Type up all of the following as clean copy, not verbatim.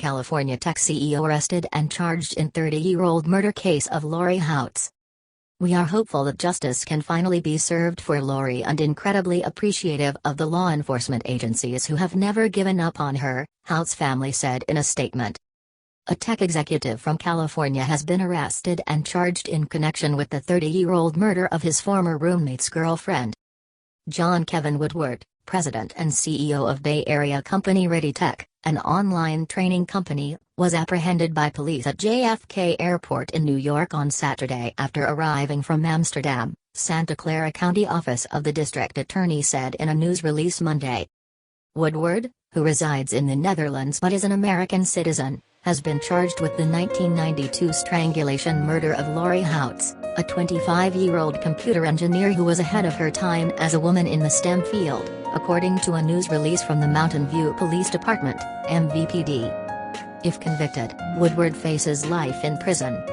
California tech CEO arrested and charged in 30-year-old murder case of Laurie Houts. We are hopeful that justice can finally be served for Laurie and incredibly appreciative of the law enforcement agencies who have never given up on her, Houts' family said in a statement. A tech executive from California has been arrested and charged in connection with the 30-year-old murder of his former roommate's girlfriend. John Kevin Woodward, president and CEO of Bay Area company ReadyTech, an online training company, was apprehended by police at JFK Airport in New York on Saturday after arriving from Amsterdam, Santa Clara County Office of the District Attorney said in a news release Monday. Woodward, who resides in the Netherlands but is an American citizen, has been charged with the 1992 strangulation murder of Laurie Houts, a 25-year-old computer engineer who was ahead of her time as a woman in the STEM field, according to a news release from the Mountain View Police Department, MVPD. If convicted, Woodward faces life in prison.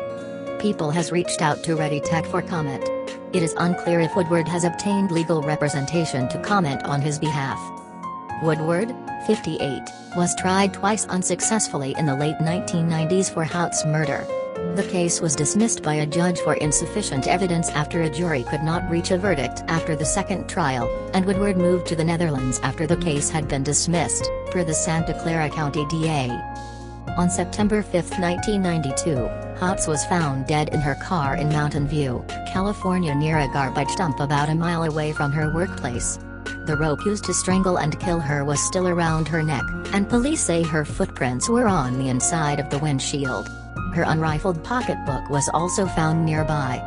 People has reached out to ReadyTech for comment. It is unclear if Woodward has obtained legal representation to comment on his behalf. Woodward, 58, was tried twice unsuccessfully in the late 1990s for Houts' murder. The case was dismissed by a judge for insufficient evidence after a jury could not reach a verdict after the second trial, and Woodward moved to the Netherlands after the case had been dismissed, per the Santa Clara County DA. On September 5, 1992, Houts was found dead in her car in Mountain View, California near a garbage dump about a mile away from her workplace. The rope used to strangle and kill her was still around her neck, and police say her footprints were on the inside of the windshield. Her unrifled pocketbook was also found nearby.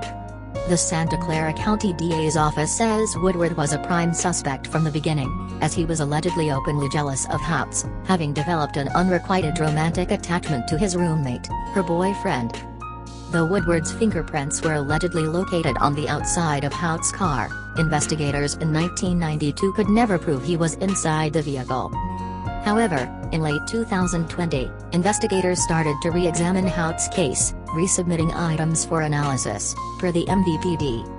The Santa Clara County DA's office says Woodward was a prime suspect from the beginning, as he was allegedly openly jealous of Houts, having developed an unrequited romantic attachment to his roommate, her boyfriend. Though Woodward's fingerprints were allegedly located on the outside of Houts' car, investigators in 1992 could never prove he was inside the vehicle. However, in late 2020, investigators started to re-examine Houts' case, resubmitting items for analysis, per the MVPD.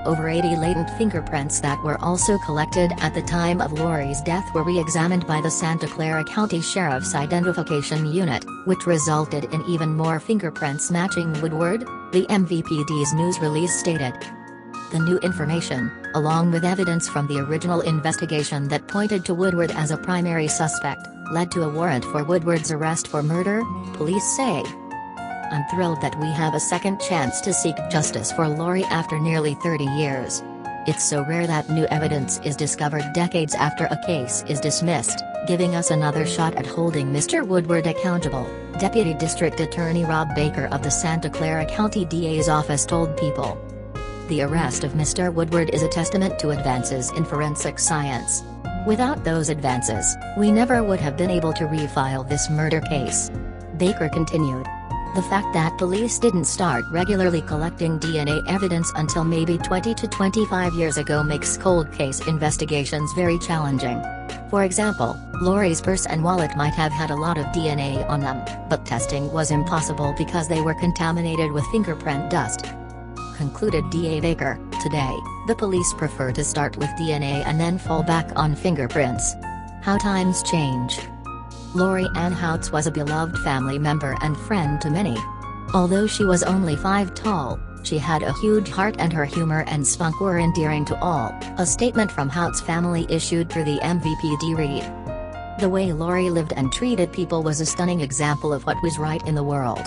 Over 80 latent fingerprints that were also collected at the time of Laurie's death were re-examined by the Santa Clara County Sheriff's Identification Unit, which resulted in even more fingerprints matching Woodward, the MVPD's news release stated. The new information, along with evidence from the original investigation that pointed to Woodward as a primary suspect, led to a warrant for Woodward's arrest for murder, police say. I'm thrilled that we have a second chance to seek justice for Laurie after nearly 30 years. It's so rare that new evidence is discovered decades after a case is dismissed, giving us another shot at holding Mr. Woodward accountable, Deputy District Attorney Rob Baker of the Santa Clara County DA's office told People. The arrest of Mr. Woodward is a testament to advances in forensic science. Without those advances, we never would have been able to refile this murder case. Baker continued. The fact that police didn't start regularly collecting DNA evidence until maybe 20 to 25 years ago makes cold case investigations very challenging. For example, Laurie's purse and wallet might have had a lot of DNA on them, but testing was impossible because they were contaminated with fingerprint dust. Concluded DA Baker. Today, the police prefer to start with DNA and then fall back on fingerprints. How times change. Laurie Ann Houts was a beloved family member and friend to many. Although she was only 5 tall, she had a huge heart and her humor and spunk were endearing to all, a statement from Houts' family issued through the MVPD read. The way Laurie lived and treated people was a stunning example of what was right in the world.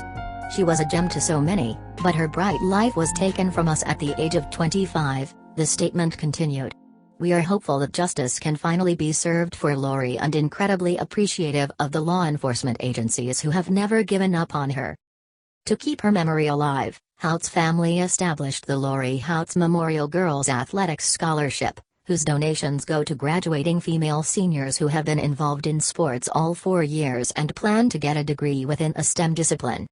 She was a gem to so many, but her bright life was taken from us at the age of 25, the statement continued. We are hopeful that justice can finally be served for Laurie and incredibly appreciative of the law enforcement agencies who have never given up on her. To keep her memory alive, Houts' family established the Laurie Houts Memorial Girls Athletics Scholarship, whose donations go to graduating female seniors who have been involved in sports all 4 years and plan to get a degree within a STEM discipline.